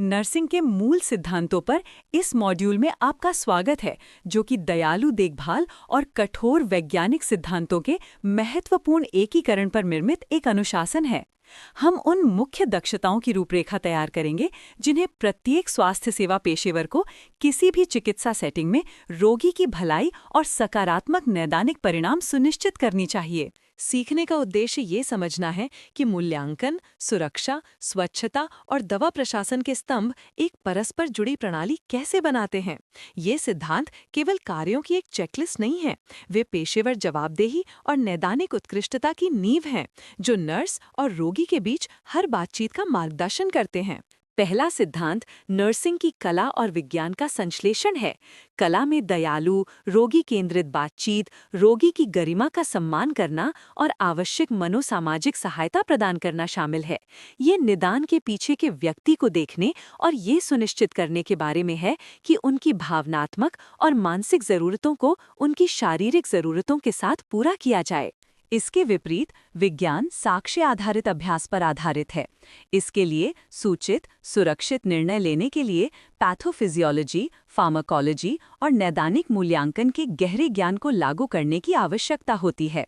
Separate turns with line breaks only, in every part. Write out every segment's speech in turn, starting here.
Nursing के मूल सिद्धांतों पर इस मॉड्यूल में आपका स्वागत है, जो कि दयालु देखभाल और कठोर वैज्ञानिक सिद्धांतों के महत्वपूर्ण एकीकरण पर निर्मित एक अनुशासन है। हम उन मुख्य दक्षताओं की रूपरेखा तैयार करेंगे जिन्हें प्रत्येक स्वास्थ्य सेवा पेशेवर को किसी भी चिकित्सा सेटिंग में रोगी की भलाई और सकारात्मक नैदानिक परिणाम सुनिश्चित करनी चाहिए।
सीखने का उद्देश्य ये समझना है कि मूल्यांकन, सुरक्षा, स्वच्छता और दवा प्रशासन के स्तंभ एक परस्पर जुड़ी प्रणाली कैसे बनाते हैं। ये सिद्धांत केवल कार्यों की एक चेकलिस्ट नहीं है, वे पेशेवर जवाबदेही और नैदानिक उत्कृष्टता की नींव हैं, जो नर्स और रोगी के बीच हर बातचीत का मार्गदर्शन करते हैं।
पहला सिद्धांत नर्सिंग की कला और विज्ञान का संश्लेषण है। कला में दयालु, रोगी केंद्रित बातचीत, रोगी की गरिमा का सम्मान करना और आवश्यक मनोसामाजिक सहायता प्रदान करना शामिल है। ये निदान के पीछे के व्यक्ति को देखने और ये सुनिश्चित करने के बारे में है कि उनकी भावनात्मक और मानसिक ज़रूरतों को उनकी शारीरिक ज़रूरतों के साथ पूरा किया जाए। इसके विपरीत विज्ञान साक्ष्य आधारित अभ्यास पर आधारित है। इसके लिए सूचित, सुरक्षित निर्णय लेने के लिए पैथोफिजियोलॉजी, फार्माकोलॉजी और नैदानिक मूल्यांकन के गहरे ज्ञान को लागू करने की आवश्यकता होती है।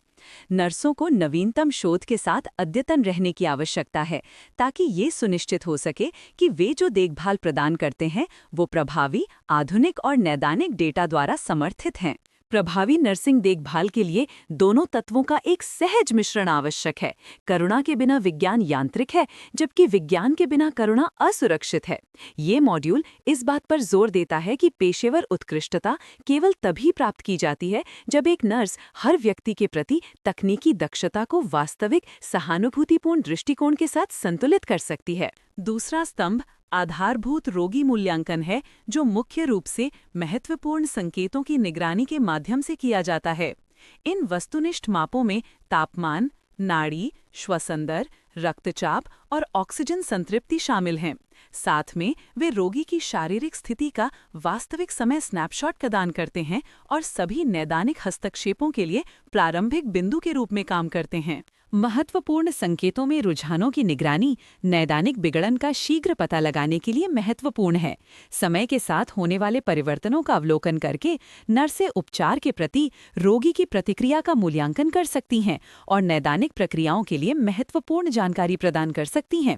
नर्सों को नवीनतम शोध के साथ अद्यतन रहने की आवश्यकता है, ताकि ये सुनिश्चित हो सके कि वे जो देखभाल प्रदान करते हैं वो प्रभावी, आधुनिक और नैदानिक डेटा द्वारा समर्थित हैं। प्रभावी नर्सिंग देखभाल के लिए दोनों तत्वों का एक सहज मिश्रण आवश्यक है। करुणा के बिना विज्ञान यांत्रिक है, जबकि विज्ञान के बिना करुणा असुरक्षित है। ये मॉड्यूल इस बात पर जोर देता है कि पेशेवर उत्कृष्टता केवल तभी प्राप्त की जाती है जब एक नर्स हर व्यक्ति के प्रति तकनीकी दक्षता को वास्तविक, सहानुभूतिपूर्ण दृष्टिकोण के साथ संतुलित कर सकती है। दूसरा स्तंभ आधारभूत रोगी मूल्यांकन है, जो मुख्य रूप से महत्वपूर्ण संकेतों की निगरानी के माध्यम से किया जाता है। इन वस्तुनिष्ठ मापों में तापमान, नाड़ी, श्वसन दर, रक्तचाप और ऑक्सीजन संतृप्ति शामिल हैं। साथ में वे रोगी की शारीरिक स्थिति का वास्तविक समय स्नैपशॉट प्रदान करते हैं और सभी नैदानिक हस्तक्षेपों के लिए प्रारंभिक बिंदु के रूप में काम करते हैं। महत्वपूर्ण संकेतों में रुझानों की निगरानी नैदानिक बिगड़न का शीघ्र पता लगाने के लिए महत्वपूर्ण है। समय के साथ होने वाले परिवर्तनों का अवलोकन करके नर्सें उपचार के प्रति रोगी की प्रतिक्रिया का मूल्यांकन कर सकती हैं और नैदानिक प्रक्रियाओं के लिए महत्वपूर्ण जानकारी प्रदान कर सकती हैं।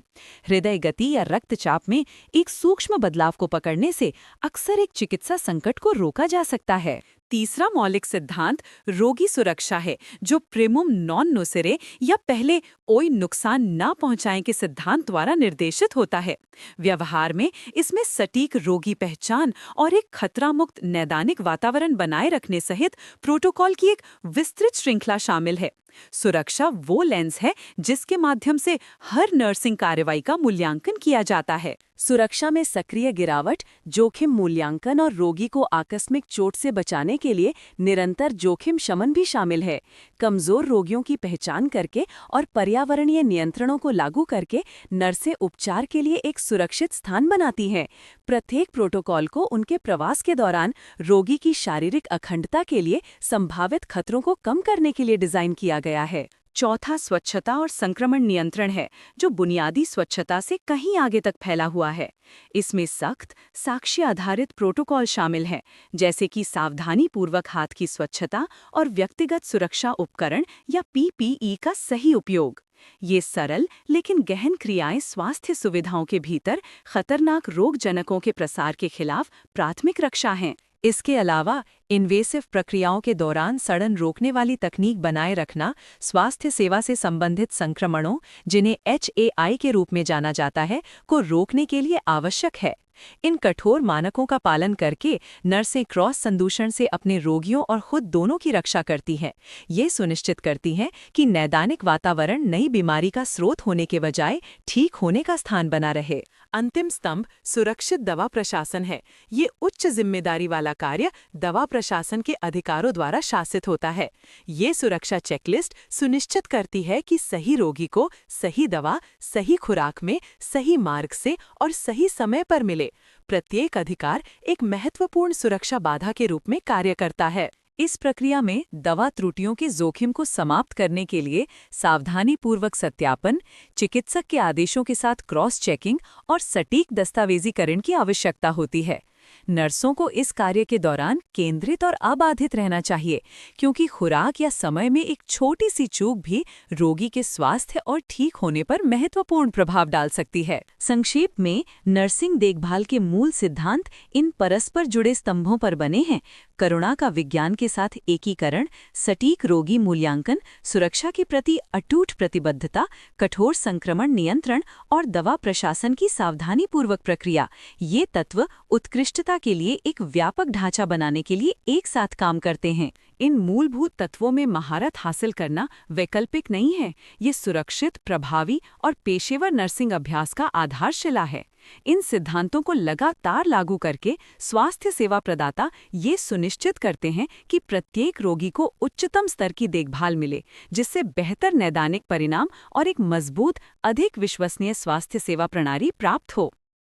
हृदय गति या रक्तचाप में एक सूक्ष्म बदलाव को पकड़ने से अक्सर एक चिकित्सा संकट को रोका जा सकता है। तीसरा मौलिक सिद्धांत रोगी सुरक्षा है, जो प्रिमुम नॉन नोसेरे या पहले कोई नुकसान न पहुंचाएं के सिद्धांत द्वारा निर्देशित होता है। व्यवहार में इसमें सटीक रोगी पहचान और एक खतरा मुक्त नैदानिक वातावरण बनाए रखने सहित प्रोटोकॉल की एक विस्तृत श्रृंखला शामिल है। सुरक्षा वो लेंस है जिसके माध्यम से हर नर्सिंग कार्रवाई का मूल्यांकन किया जाता है। सुरक्षा में सक्रिय गिरावट, जोखिम मूल्यांकन और रोगी को आकस्मिक चोट से बचाने के लिए निरंतर जोखिम शमन भी शामिल है। कमजोर रोगियों की पहचान करके और पर्यावरणीय नियंत्रणों को लागू करके नर्सें उपचार के लिए एक सुरक्षित स्थान बनाती हैं। प्रत्येक प्रोटोकॉल को उनके प्रवास के दौरान रोगी की शारीरिक अखंडता के लिए संभावित खतरों को कम करने के लिए डिजाइन किया गया है। चौथा स्वच्छता और संक्रमण नियंत्रण है, जो बुनियादी स्वच्छता से कहीं आगे तक फैला हुआ है। इसमें सख्त, साक्ष्य आधारित प्रोटोकॉल शामिल हैं, जैसे कि सावधानीपूर्वक हाथ की स्वच्छता और व्यक्तिगत सुरक्षा उपकरण या पीपीई का सही उपयोग। ये सरल लेकिन गहन क्रियाएं स्वास्थ्य सुविधाओं के भीतर खतरनाक रोगजनकों के प्रसार के खिलाफ प्राथमिक रक्षा हैं। इसके अलावा इन्वेसिव प्रक्रियाओं के दौरान सड़न रोकने वाली तकनीक बनाए रखना स्वास्थ्य सेवा से संबंधित संक्रमणों, जिन्हें HAI के रूप में जाना जाता है, को रोकने के लिए आवश्यक है। इन कठोर मानकों का पालन करके नर्सें क्रॉस संदूषण से अपने रोगियों और खुद दोनों की रक्षा करती हैं। ये सुनिश्चित करती हैं कि नैदानिक वातावरण नई बीमारी का स्रोत होने के बजाय ठीक होने का स्थान बना रहे। अंतिम स्तंभ सुरक्षित दवा प्रशासन है। ये उच्च जिम्मेदारी वाला कार्य दवा प्रशासन के अधिकारों द्वारा शासित होता है। ये सुरक्षा चेकलिस्ट सुनिश्चित करती है कि सही रोगी को सही दवा, सही खुराक में, सही मार्ग से और सही समय पर मिले। प्रत्येक अधिकार एक महत्वपूर्ण सुरक्षा बाधा के रूप में कार्य करता है। इस प्रक्रिया में दवा त्रुटियों के जोखिम को समाप्त करने के लिए सावधानीपूर्वक सत्यापन, चिकित्सक के आदेशों के साथ क्रॉस चेकिंग और सटीक दस्तावेजीकरण की आवश्यकता होती है। नर्सों को इस कार्य के दौरान केंद्रित और अबाधित रहना चाहिए, क्योंकि खुराक या समय में एक छोटी सी चूक भी रोगी के स्वास्थ्य और ठीक होने पर महत्वपूर्ण प्रभाव डाल सकती है। संक्षेप में, नर्सिंग देखभाल के मूल सिद्धांत इन परस्पर जुड़े स्तंभों पर बने हैं: करुणा का विज्ञान के साथ एकीकरण, सटीक रोगी मूल्यांकन, सुरक्षा के प्रति अटूट प्रतिबद्धता, कठोर संक्रमण नियंत्रण और दवा प्रशासन की सावधानीपूर्वक प्रक्रिया। ये तत्व उत्कृष्टता के लिए एक व्यापक ढांचा बनाने के लिए एक साथ काम करते हैं। इन मूलभूत तत्वों में महारत हासिल करना वैकल्पिक नहीं है, ये सुरक्षित, प्रभावी और पेशेवर नर्सिंग अभ्यास का आधारशिला है। इन सिद्धांतों को लगातार लागू करके स्वास्थ्य सेवा प्रदाता ये सुनिश्चित करते हैं कि प्रत्येक रोगी को उच्चतम स्तर की देखभाल मिले, जिससे बेहतर नैदानिक परिणाम और एक मजबूत, अधिक विश्वसनीय स्वास्थ्य सेवा प्रणाली प्राप्त हो।